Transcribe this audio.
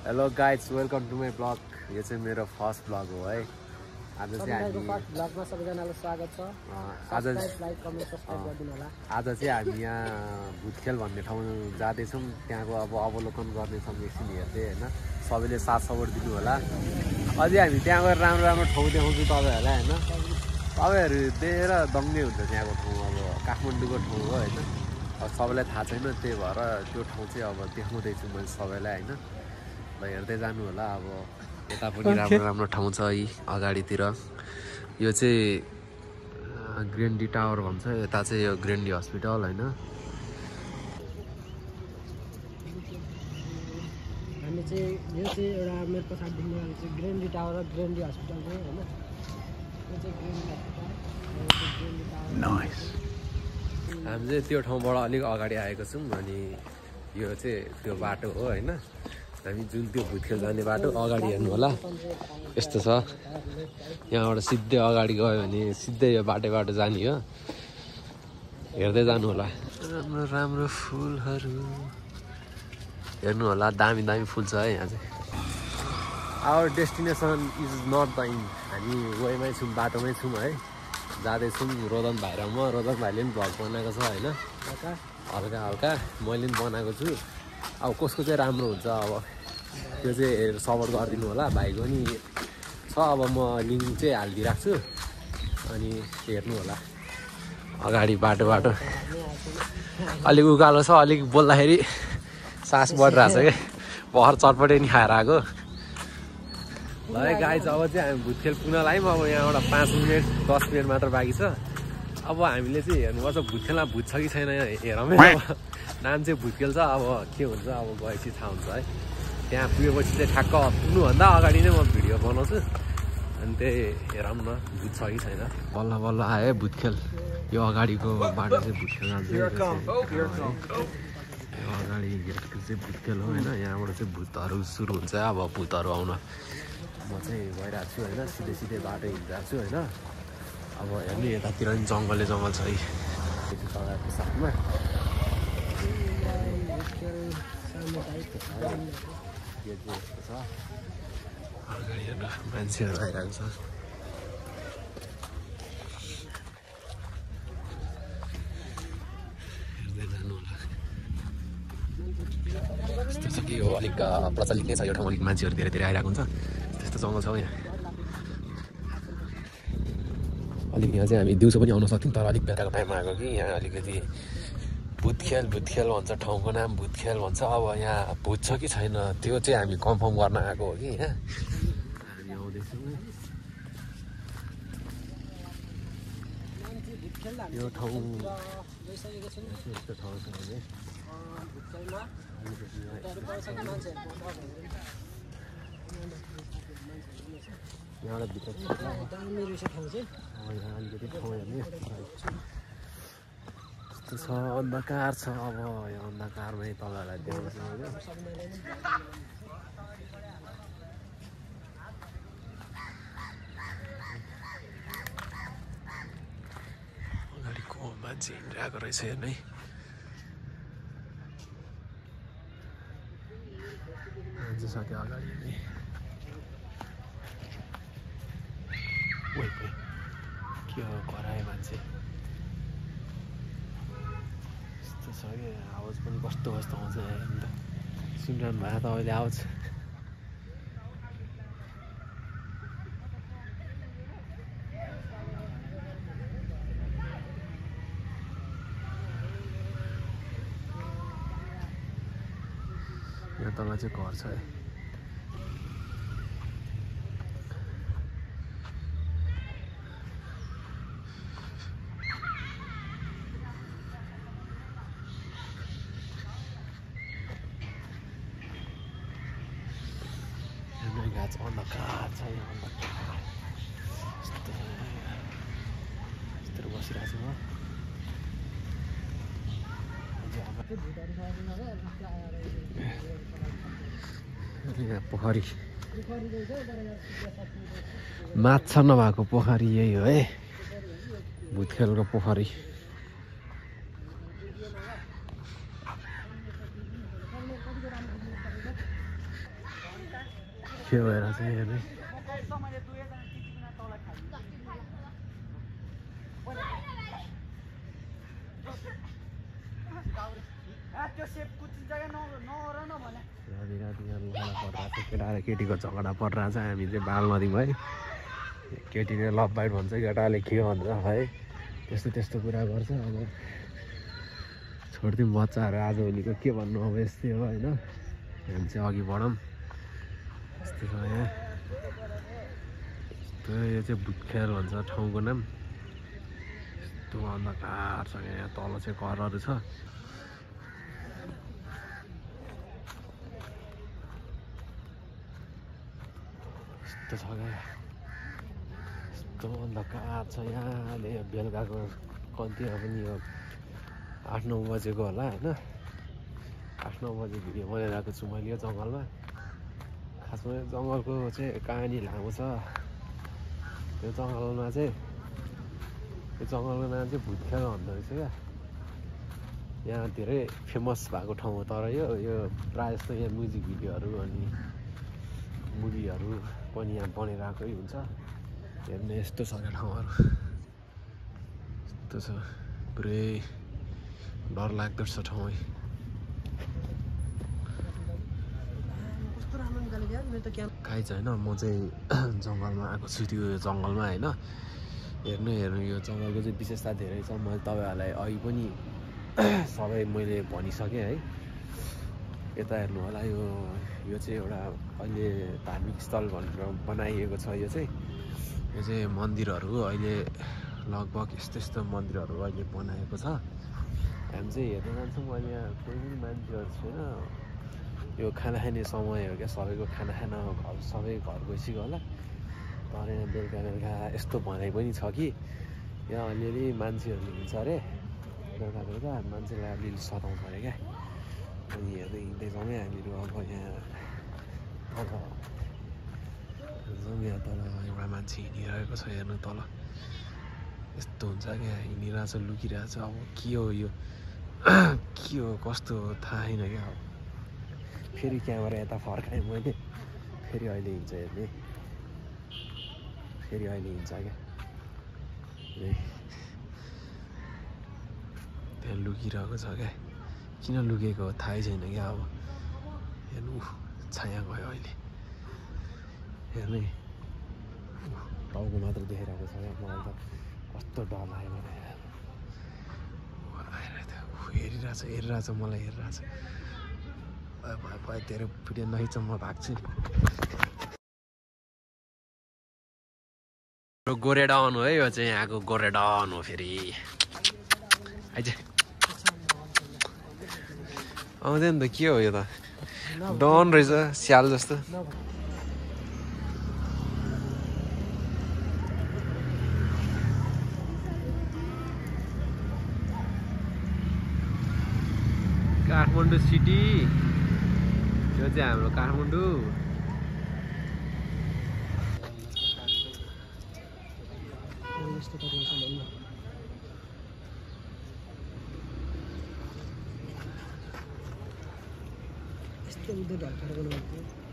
Hello guys welcome to my blog. यो चाहिँ मेरो फर्स्ट ब्लग हो है। आज चाहिँ हामी ब्लगमा सबैजनालाई स्वागत छ। आज लाइक कमेन्ट सब्स्क्राइब गरिदिनु होला। आज चाहिँ हामी यहाँ भुतखेल भन्ने ठाउँ जाँदैछौँ। त्यहाँको अब अवलोकन गर्नेछौँ, एकछिन हेर्दै होइन। सबैले साथ सपोर्ट दिनु होला। अझै हामी त्यहाँ गएर राम्रो राम्रो ठाउँ देखाउँछु तपाईँहरूलाई होइन। तपाईँहरू देखेर दङ्गै हुन्छ त्यहाँको ठाउँ। अब काठमाडौँको ठाउँ हो होइन। अब सबैलाई थाहा छैन, त्यही भएर त्यो ठाउँ चाहिँ अब देखाउँदैछु मैले सबैलाई होइन। ल हेर्दै जानु होला। अब यता पनि राम्रो राम्रो ठाउँ छ यी अगाडितिर। यो चाहिँ ग्रेन्डी टावर भन्छ। यता चाहिँ यो ग्रेन्डी हस्पिटल होइन। हामी चाहिँ यो चाहिँ एउटा मेरो पछाडि देख्ने वाला चाहिँ ग्रेन्डी टावर र ग्रेन्डी हस्पिटल हो होइन। यो चाहिँ ग्रेन्डी हस्पिटल, ग्रेन्डी टावर। नाइस। हामी चाहिँ त्यो ठाउँबाट अलिक अगाडि आएको छौँ। अनि यो चाहिँ त्यो बाटो हो होइन। हामी जुन त्यो भुतखेल जाने बाटो अगाडि हेर्नु होला यस्तो छ। यहाँबाट सिधै अगाडि गयो भने सिधै यो बाटो जाने हो। हेर्दै जानु होला। राम्रो राम्रो फुलहरू हेर्नु होला। दामी दामी फुल छ है यहाँ चाहिँ। Our destination is not the inn. हामी वेमै छौँ, बाटोमै छौँ है। जाँदैछौँ रोदन भाइ र म। रोदन भाइले पनि भ्लग बनाएको छ होइन। हल्का हल्का मैले पनि बनाएको छु। अब कसको चाहिँ राम्रो हुन्छ अब त्यो चाहिँ सपोर्ट गरिदिनु होला। भाइको नि छ। अब म लिङ्क चाहिँ हालिदिइरहेको छु। अनि हेर्नु होला। अगाडि बाटो अलिक उकालो छ। अलिक बोल्दाखेरि सास बढिरहेको छ क्या। भर चटपटे नि खाएर आएको। ल है गाइज अब चाहिँ हामी भुतखेल पुग्न लाग्यौँ। अब यहाँबाट 5 मिनट 10 मिनट मात्र बाँकी छ। अब हामीले चाहिँ हेर्नुपर्छ भुतखेलमा भूत छ कि छैन हेरौँ है। अब नाम चाहिँ भुतखेल छ। अब के हुन्छ अब गएपछि थाहा हुन्छ है। त्यहाँ पुगेपछि चाहिँ ठ्याक्क पुग्नुभन्दा अगाडि नै म भिडियो बनाउँछु। अनि त्यही हेरौँ न भूत छ कि छैन। बल्ल बल्ल आयो भुतखेल। यो अगाडिको बाटो चाहिँ भुतखेल जान्छ। यो अगाडि गेटको चाहिँ भुतखेल हो होइन। यहाँबाट चाहिँ भूतहरू सुरु हुन्छ। अब भूतहरू आउन म चाहिँ गइरहेको छु होइन। सिधै बाटो हिँडिरहेको छु होइन। अब हेर्नु यतातिर पनि जङ्गल छ है तपाईँहरूको साथमा। अगाडि हेर्नु मान्छेहरू आइरहेको छ। हेर्दै जानु होला। यस्तो छ कि यो अलिक प्रचलित नै छ यो ठाउँ। अलिक मान्छेहरू धेरै आइरहेको हुन्छ। त्यस्तो जङ्गल छ यहाँ। अलिक यहाँ चाहिँ हामी दिउँसो पनि आउन सक्थ्यौँ। तर अलिक बेलाको टाइममा आएको कि यहाँ अलिकति भुतखेल भन्छ। ठाउँको नाम भुतखेल भन्छ। अब यहाँ भूत छ कि छैन त्यो चाहिँ हामी कन्फर्म गर्न आएको हो कि यहाँ। हामी आउँदैछौँ। यो ठाउँ यस्तो ठाउँ छ भने यहाँबाट भित्र अलिकति ठाउँ हेर्ने यस्तो छ। अन्धकार छ। अब यो अन्धकारमै तपाईँहरूलाई देखाउँछु मैले। अगाडिको मान्छे हिँडिरहेको रहेछ हेर्नु है। मान्छे छ त्यो अगाडि नै। के हो करायो मान्छे। यस्तो छ कि आवाज पनि कस्तो आउँछ अन्त सुनिरहनु भयो तपाईँले आवाज। यहाँ तल चाहिँ घर छ है। अन्धकार छ यहाँ। अन्धकार यस्तो बसिरहेको छु म। यहाँ पोखरी माछा नभएको पोखरी यही हो है। भुतखेलको पोखरी। के भएर चाहिँ हेर्ने केटा र केटीको झगडा परिरहेछ हामी चाहिँ बाल नदिउँ है केटीले लभ बाइट भन्छ केटाले के भन्छ है त्यस्तो त्यस्तो कुरा गर्छ अब छोडिदिउँ बच्चाहरू आजभोलिको के भन्नु अब यस्तै हो होइन हामी चाहिँ अघि बढौँ यस्तै छ यहाँ यस्तो यो चाहिँ भुटखेल भन्छ ठाउँको नाम यस्तो अन्धकार छ यहाँ तल चाहिँ घरहरू छ यस्तो छ क्या यस्तो अन्धकार छ यहाँ बेलुकाको कति पनि यो 8-9 बजेको होला होइन 8-9 बजे भिडियो बनाइरहेको छु मैले यो जङ्गलमा खासमा जङ्गलको चाहिँ कहानी लामो छ यो जङ्गलमा चाहिँ यो जङ्गलको नाम चाहिँ भुटखेल भन्दो रहेछ क्या यहाँ धेरै फेमस भएको ठाउँ हो तर यो प्रायः जस्तो यहाँ म्युजिक भिडियोहरू अनि मुभीहरू पनि यहाँ बनिरहेकै हुन्छ हेर्ने यस्तो छ क्या ठाउँहरू यस्तो छ पुरै डरलाग्दो छ ठाउँ काहीँ छैन म चाहिँ जङ्गलमा आएको छु त्यो जङ्गलमा होइन हेर्नु यो जङ्गलको चाहिँ विशेषता धेरै छ मैले तपाईँहरूलाई अघि पनि सबै मैले भनिसकेँ है यता हेर्नु होला यो चाहिँ एउटा अहिले धार्मिक स्थल भनेर बनाइएको छ यो चाहिँ मन्दिरहरू अहिले लगभग यस्तो मन्दिरहरू अहिले बनाएको छ हामी चाहिँ हेर्न जान्छौँ अहिले यहाँ कोही पनि मान्छेहरू छैन यो खाना खाने समय हो क्या सबैको खाना खान सबै घर गइसक्यो होला तर यहाँ बेलुका यस्तो भनाइ पनि छ कि यहाँ अलिअलि मान्छेहरू हुन्छ अरे बेलुका मान्छेलाई अलिअलि सताउँछ अरे क्या अनि हेर्दै हिँड्दै जाउँ हामीहरू अब यहाँ तल एउटा मान्छे हिँडिरहेको छ हेर्नु तल यस्तो हुन्छ क्या हिँडिरहेछ लुकिरहेछ अब के हो यो के हो कस्तो हो थाहा छैन क्या अब फेरि क्यामेरा यता फर्काएँ मैले फेरि अहिले हिँड्छ हेर्ने फेरि अहिले हिँड्छ क्या त्यहाँ लुकिरहेको छ क्या किन लुकेको हो थाहै छैन क्या अब हेर्नु छाया गयो अहिले हेर्ने टाउको मात्र देखाइरहेको छ क्या मलाई त कस्तो डर लाग्यो भने हेरिरहेछ मलाई हेरिरहेछ भयो तेरो भिडियो नखिच म भाग्छु गोरेडन हो है यो चाहिँ यहाँको गोरेडन हो फेरि आइज आउँदैन त के हो यो त डन रहेछ स्याल जस्तो काठमाडौँ सिटी यो चाहिँ हाम्रो काठमाडौँ यस्तो उधर ढल्केर बनाएको